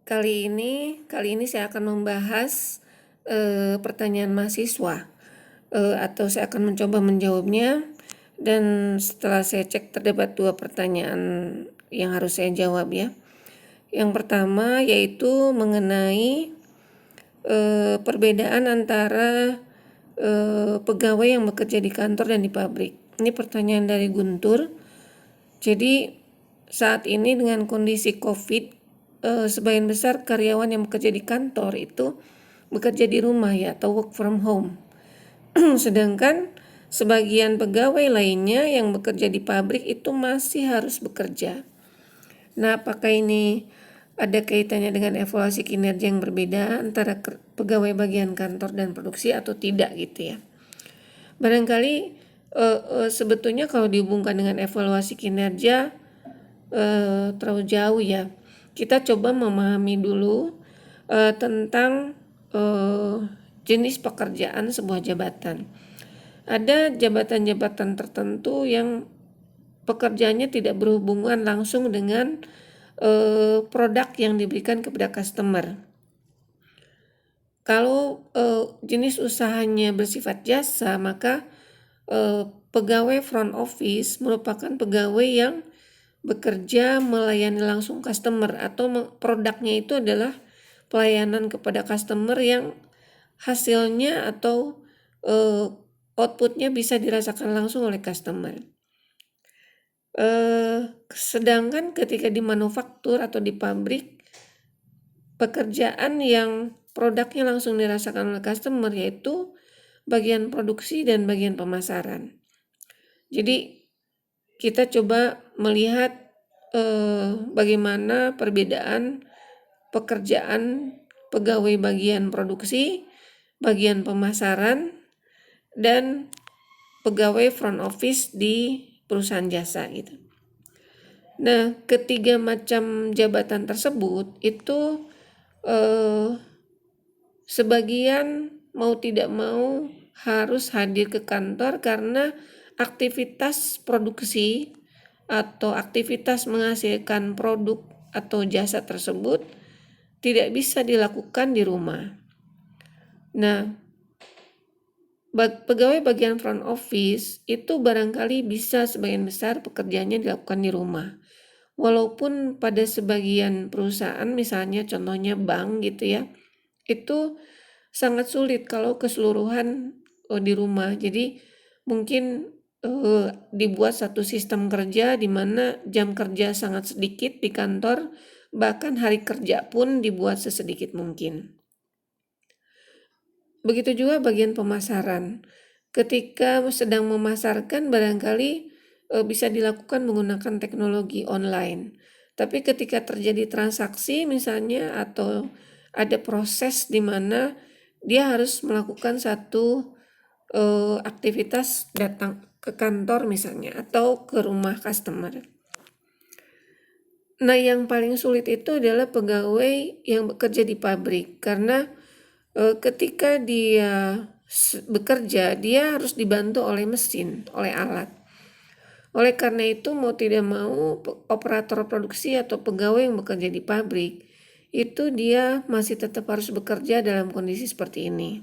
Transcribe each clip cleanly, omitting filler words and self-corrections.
Kali ini saya akan membahas pertanyaan mahasiswa, atau saya akan mencoba menjawabnya. Dan setelah saya cek terdapat 2 pertanyaan yang harus saya jawab ya. Yang pertama yaitu mengenai perbedaan antara pegawai yang bekerja di kantor dan di pabrik. Ini pertanyaan dari Guntur. Jadi saat ini dengan kondisi COVID, sebagian besar karyawan yang bekerja di kantor itu bekerja di rumah ya, atau work from home. Sedangkan sebagian pegawai lainnya yang bekerja di pabrik itu masih harus bekerja. Nah, apakah ini ada kaitannya dengan evaluasi kinerja yang berbeda antara pegawai bagian kantor dan produksi atau tidak gitu ya. Barangkali sebetulnya kalau dihubungkan dengan evaluasi kinerja terlalu jauh ya. Kita coba memahami dulu tentang jenis pekerjaan sebuah jabatan. Ada jabatan-jabatan tertentu yang pekerjaannya tidak berhubungan langsung dengan produk yang diberikan kepada customer. Kalau jenis usahanya bersifat jasa, maka pegawai front office merupakan pegawai yang bekerja melayani langsung customer, atau produknya itu adalah pelayanan kepada customer yang hasilnya atau outputnya bisa dirasakan langsung oleh customer. Sedangkan ketika di manufaktur atau di pabrik, pekerjaan yang produknya langsung dirasakan oleh customer yaitu bagian produksi dan bagian pemasaran. Jadi kita coba melihat bagaimana perbedaan pekerjaan pegawai bagian produksi, bagian pemasaran, dan pegawai front office di perusahaan jasa gitu. Nah, ketiga macam jabatan tersebut itu sebagian mau tidak mau harus hadir ke kantor karena aktivitas produksi atau aktivitas menghasilkan produk atau jasa tersebut tidak bisa dilakukan di rumah. Nah, pegawai bagian front office itu barangkali bisa sebagian besar pekerjaannya dilakukan di rumah. Walaupun pada sebagian perusahaan, misalnya contohnya bank gitu ya, itu sangat sulit kalau keseluruhan di rumah. Jadi mungkin dibuat satu sistem kerja di mana jam kerja sangat sedikit di kantor, bahkan hari kerja pun dibuat sesedikit mungkin. Begitu juga bagian pemasaran. Ketika sedang memasarkan barangkali bisa dilakukan menggunakan teknologi online. Tapi ketika terjadi transaksi misalnya atau ada proses di mana dia harus melakukan satu aktivitas datang ke kantor misalnya atau ke rumah customer. Nah, yang paling sulit itu adalah pegawai yang bekerja di pabrik karena ketika dia bekerja, dia harus dibantu oleh mesin, oleh alat. Oleh karena itu mau tidak mau operator produksi atau pegawai yang bekerja di pabrik itu dia masih tetap harus bekerja dalam kondisi seperti ini.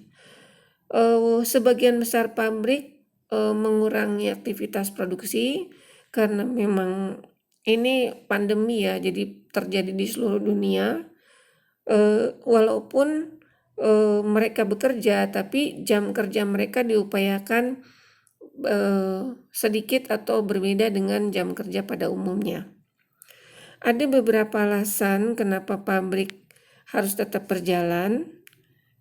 Sebagian besar pabrik mengurangi aktivitas produksi karena memang ini pandemi ya, jadi terjadi di seluruh dunia. Walaupun mereka bekerja, tapi jam kerja mereka diupayakan sedikit atau berbeda dengan jam kerja pada umumnya. Ada beberapa alasan kenapa pabrik harus tetap berjalan.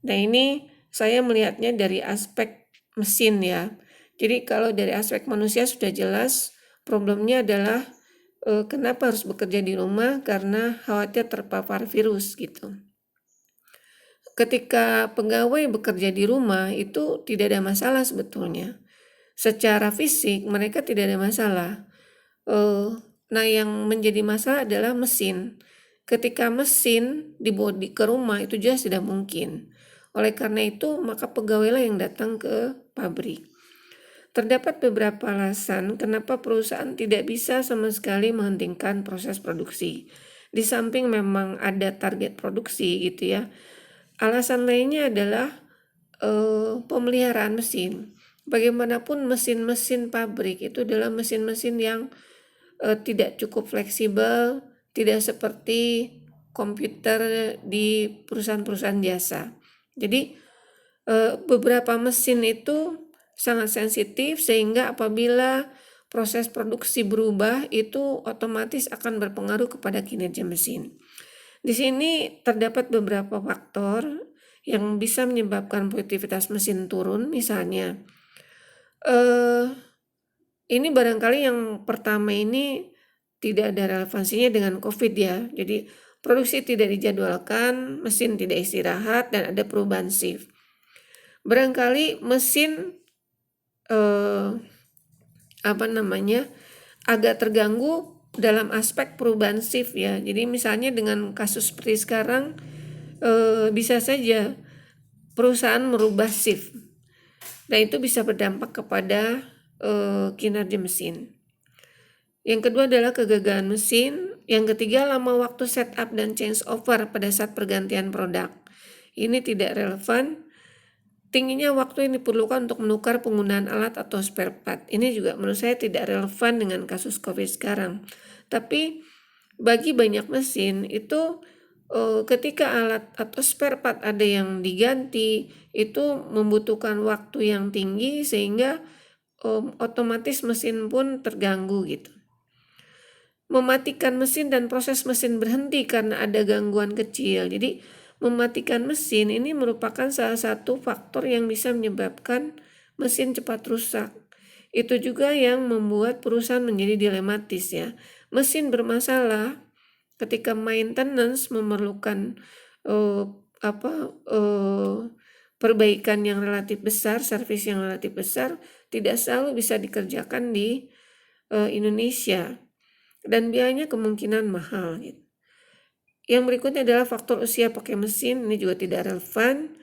Nah, ini saya melihatnya dari aspek mesin ya. Jadi kalau dari aspek manusia sudah jelas, problemnya adalah kenapa harus bekerja di rumah, karena khawatir terpapar virus gitu. Ketika pegawai bekerja di rumah itu tidak ada masalah sebetulnya. Secara fisik mereka tidak ada masalah. Nah, yang menjadi masalah adalah mesin. Ketika mesin dibawa ke rumah itu jelas tidak mungkin. Oleh karena itu maka pegawailah yang datang ke pabrik. Terdapat beberapa alasan kenapa perusahaan tidak bisa sama sekali menghentikan proses produksi. Di samping memang ada target produksi gitu ya. Alasan lainnya adalah pemeliharaan mesin. Bagaimanapun mesin-mesin pabrik itu adalah mesin-mesin yang tidak cukup fleksibel, tidak seperti komputer di perusahaan-perusahaan jasa. Jadi beberapa mesin itu sangat sensitif sehingga apabila proses produksi berubah itu otomatis akan berpengaruh kepada kinerja mesin. Di sini terdapat beberapa faktor yang bisa menyebabkan produktivitas mesin turun. Misalnya ini barangkali yang pertama ini tidak ada relevansinya dengan COVID ya. Jadi produksi tidak dijadwalkan, mesin tidak istirahat, dan ada perubahan shift. Barangkali mesin agak terganggu dalam aspek perubahan shift ya. Jadi misalnya dengan kasus seperti sekarang bisa saja perusahaan merubah shift. Dan itu bisa berdampak kepada kinerja mesin. Yang kedua adalah kegagalan mesin. Yang ketiga, lama waktu setup dan change over pada saat pergantian produk. Ini tidak relevan. Tingginya waktu yang diperlukan untuk menukar penggunaan alat atau spare part. Ini juga menurut saya tidak relevan dengan kasus COVID sekarang. Tapi bagi banyak mesin itu ketika alat atau spare part ada yang diganti, itu membutuhkan waktu yang tinggi sehingga otomatis mesin pun terganggu gitu. Mematikan mesin dan proses mesin berhenti karena ada gangguan kecil. Jadi mematikan mesin ini merupakan salah satu faktor yang bisa menyebabkan mesin cepat rusak. Itu juga yang membuat perusahaan menjadi dilematis ya. Mesin bermasalah ketika maintenance memerlukan perbaikan yang relatif besar, servis yang relatif besar, tidak selalu bisa dikerjakan di Indonesia. Dan biayanya kemungkinan mahal gitu. Yang berikutnya adalah faktor usia pakai mesin, ini juga tidak relevan.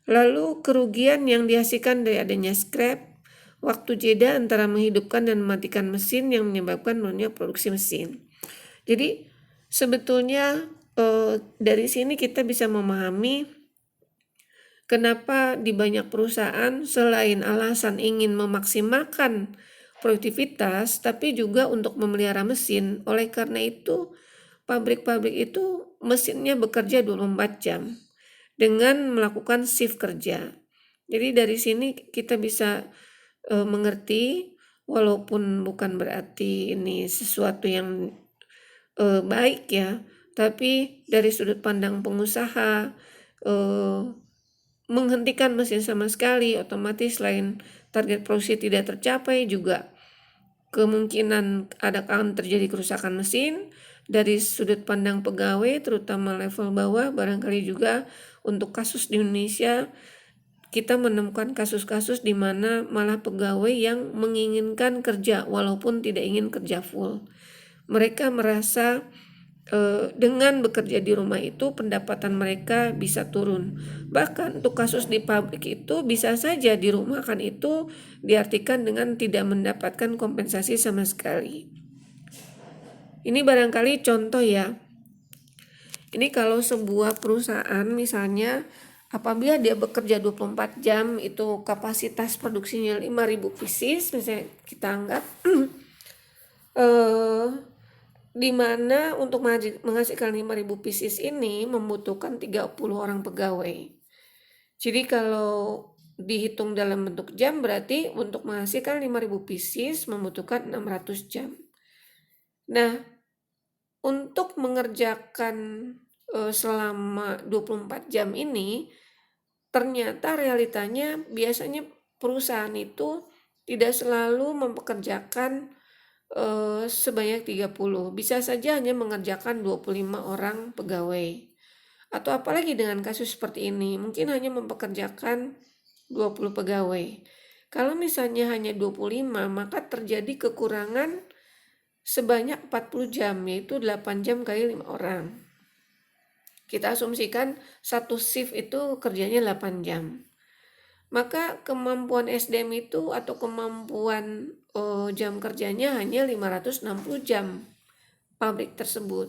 Lalu kerugian yang dihasilkan dari adanya scrap, waktu jeda antara menghidupkan dan mematikan mesin yang menyebabkan menurunnya produksi mesin. Jadi sebetulnya dari sini kita bisa memahami kenapa di banyak perusahaan selain alasan ingin memaksimalkan produktivitas, tapi juga untuk memelihara mesin. Oleh karena itu, pabrik-pabrik itu mesinnya bekerja 24 jam dengan melakukan shift kerja. Jadi dari sini kita bisa mengerti, walaupun bukan berarti ini sesuatu yang baik ya, tapi dari sudut pandang pengusaha, menghentikan mesin sama sekali, otomatis selain target produksi tidak tercapai juga kemungkinan akan terjadi kerusakan mesin. Dari sudut pandang pegawai terutama level bawah, barangkali juga untuk kasus di Indonesia kita menemukan kasus-kasus di mana malah pegawai yang menginginkan kerja walaupun tidak ingin kerja full. Mereka merasa dengan bekerja di rumah itu pendapatan mereka bisa turun. Bahkan untuk kasus di pabrik itu bisa saja dirumahkan itu diartikan dengan tidak mendapatkan kompensasi sama sekali. Ini barangkali contoh ya. Ini kalau sebuah perusahaan misalnya apabila dia bekerja 24 jam itu kapasitas produksinya 5.000 pieces misalnya kita anggap di mana untuk menghasilkan 5.000 pieces ini membutuhkan 30 orang pegawai. Jadi kalau dihitung dalam bentuk jam berarti untuk menghasilkan 5.000 pieces membutuhkan 600 jam. Nah, untuk mengerjakan selama 24 jam ini ternyata realitanya biasanya perusahaan itu tidak selalu mempekerjakan sebanyak 30, bisa saja hanya mengerjakan 25 orang pegawai. Atau apalagi dengan kasus seperti ini, mungkin hanya mempekerjakan 20 pegawai. Kalau misalnya hanya 25, maka terjadi kekurangan sebanyak 40 jam, yaitu 8 jam kali 5 orang. Kita asumsikan satu shift itu kerjanya 8 jam. Maka kemampuan SDM itu atau kemampuan jam kerjanya hanya 560 jam pabrik tersebut.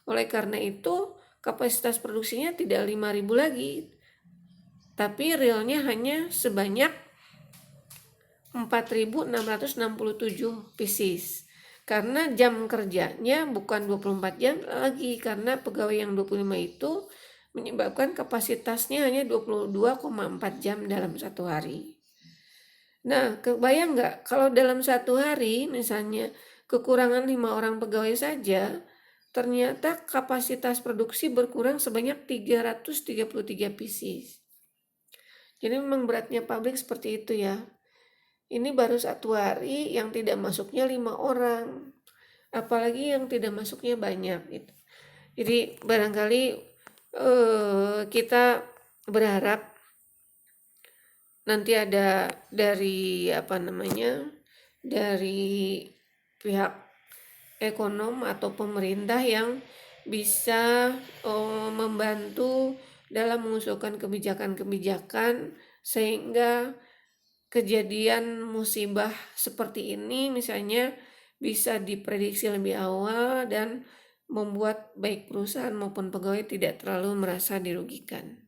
Oleh karena itu kapasitas produksinya tidak 5.000 lagi, tapi realnya hanya sebanyak 4.667 pieces. Karena jam kerjanya bukan 24 jam lagi, karena pegawai yang 25 itu menyebabkan kapasitasnya hanya 22,4 jam dalam satu hari. Nah, kebayang nggak kalau dalam satu hari misalnya kekurangan 5 orang pegawai saja, ternyata kapasitas produksi berkurang sebanyak 333 pieces. Jadi memang beratnya pabrik seperti itu ya. Ini baru satu hari yang tidak masuknya 5 orang, apalagi yang tidak masuknya banyak gitu. Jadi barangkali kita berharap nanti ada dari dari pihak ekonom atau pemerintah yang bisa membantu dalam mengusulkan kebijakan-kebijakan sehingga kejadian musibah seperti ini misalnya bisa diprediksi lebih awal dan membuat baik perusahaan maupun pegawai tidak terlalu merasa dirugikan.